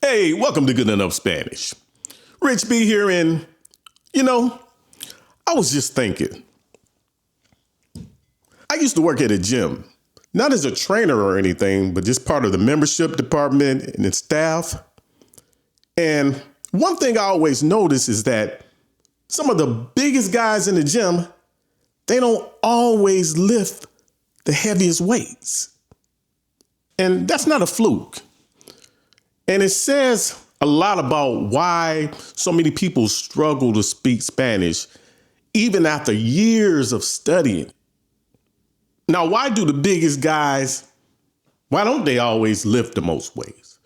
Hey, welcome to Good Enough Spanish. Rich B here, and I was just thinking. I used to work at a gym, not as a trainer or anything, but just part of the membership department and its staff. And one thing I always notice is that some of the biggest guys in the gym, they don't always lift the heaviest weights. And that's not a fluke. And it says a lot about why so many people struggle to speak Spanish, even after years of studying. Now, why do the biggest guys, why don't they always lift the most weights?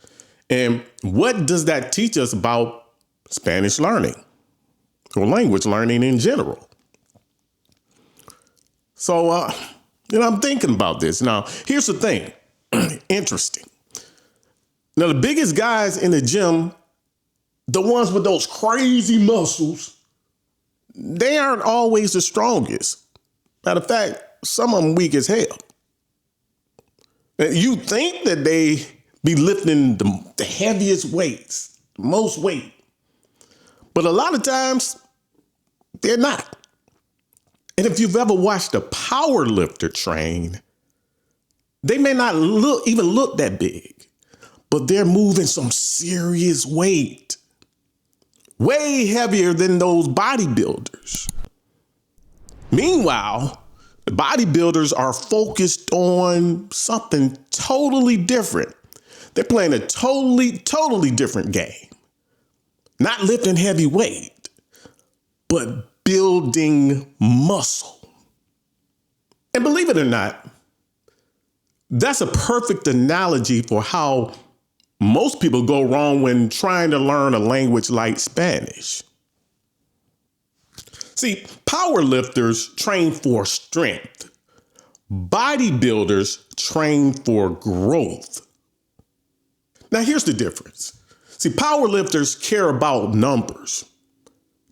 And what does that teach us about Spanish learning or language learning in general? So, I'm thinking about this. Now, here's the thing. Interesting. Now, the biggest guys in the gym, the ones with those crazy muscles, they aren't always the strongest. Matter of fact, some of them weak as hell. You think that they be lifting the heaviest weights, most weight. But a lot of times, they're not. And if you've ever watched a powerlifter train, they may not even look that big, but they're moving some serious weight. Way heavier than those bodybuilders. Meanwhile, the bodybuilders are focused on something totally different. They're playing a totally different game. Not lifting heavy weight, but building muscle. And believe it or not, that's a perfect analogy for how most people go wrong when trying to learn a language like Spanish. See, powerlifters train for strength. Bodybuilders train for growth. Now, here's the difference. See, powerlifters care about numbers.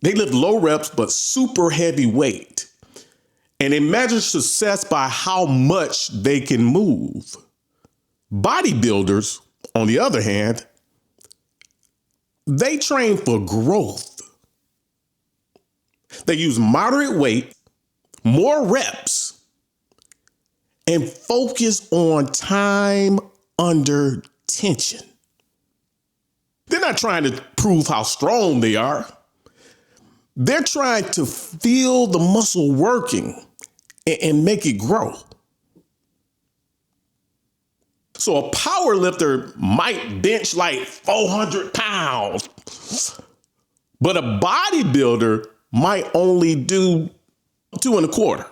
They lift low reps, but super heavy weight. And they measure success by how much they can move. Bodybuilders, on the other hand, they train for growth. They use moderate weight, more reps, and focus on time under tension. They're not trying to prove how strong they are. They're trying to feel the muscle working and make it grow. So a power lifter might bench like 400 pounds, but a bodybuilder might only do 2.25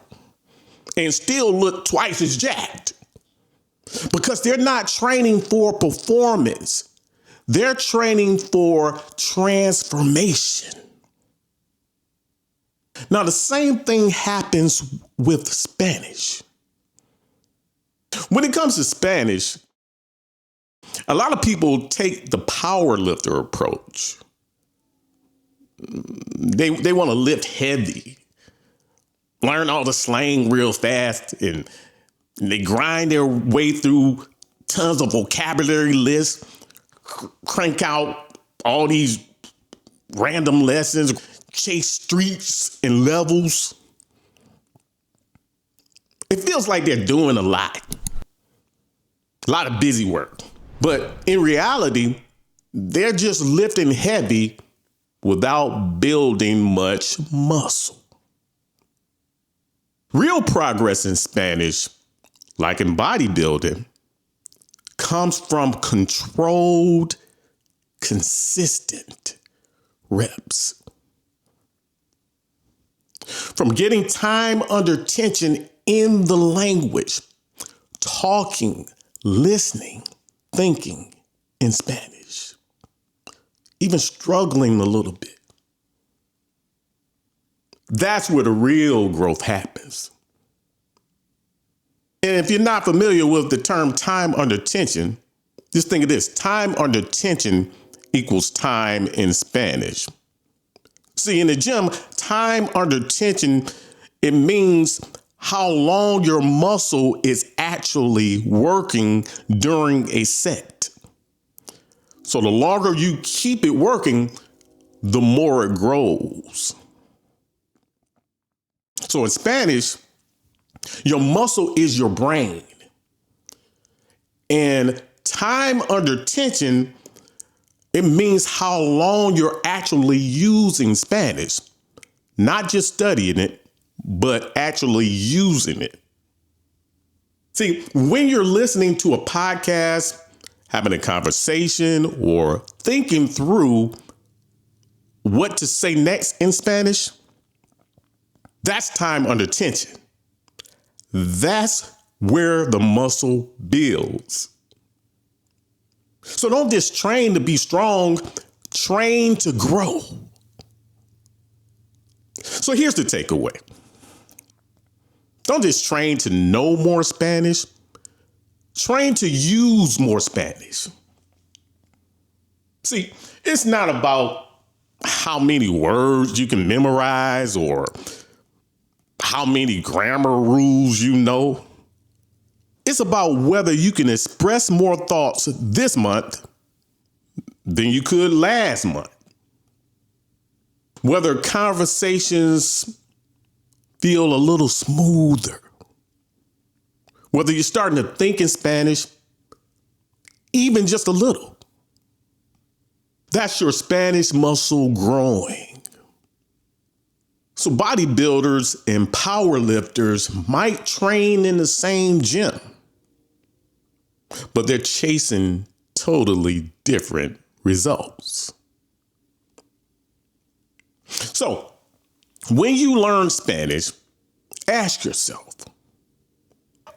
and still look twice as jacked because they're not training for performance. They're training for transformation. Now, the same thing happens with Spanish. When it comes to Spanish, a lot of people take the powerlifter approach. They want to lift heavy, learn all the slang real fast, and they grind their way through tons of vocabulary lists, crank out all these random lessons, chase streets and levels. It feels like they're doing a lot of busy work. But in reality, they're just lifting heavy without building much muscle. Real progress in Spanish, like in bodybuilding, comes from controlled, consistent reps. From getting time under tension in the language, talking, listening, thinking in Spanish, even struggling a little bit. That's where the real growth happens. And if you're not familiar with the term time under tension, just think of this. Time under tension equals time in Spanish. See, in the gym, time under tension, it means how long your muscle is actually working during a set. So So the longer you keep it working, the more it grows. So in Spanish, your muscle is your brain. And time under tension, it means how long you're actually using Spanish, not just studying it, but actually using it. See, when you're listening to a podcast, having a conversation, or thinking through what to say next in Spanish, that's time under tension. That's where the muscle builds. So don't just train to be strong, train to grow. So here's the takeaway. Don't just train to know more Spanish, train to use more Spanish. See, it's not about how many words you can memorize or how many grammar rules you know. It's about whether you can express more thoughts this month than you could last month. Whether conversations feel a little smoother. Whether you're starting to think in Spanish, even just a little. That's your Spanish muscle growing. So bodybuilders and powerlifters might train in the same gym, but they're chasing totally different results. So when you learn Spanish, ask yourself,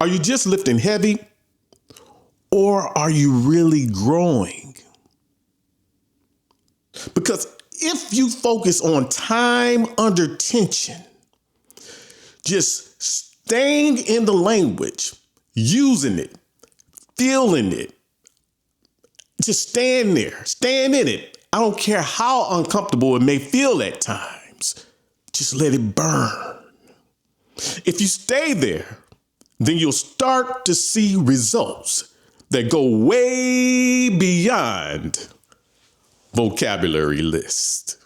are you just lifting heavy or are you really growing? Because if you focus on time under tension, just staying in the language, using it, feeling it, just stand there, stand in it. I don't care how uncomfortable it may feel at times. Just let it burn. If you stay there, then you'll start to see results that go way beyond vocabulary list.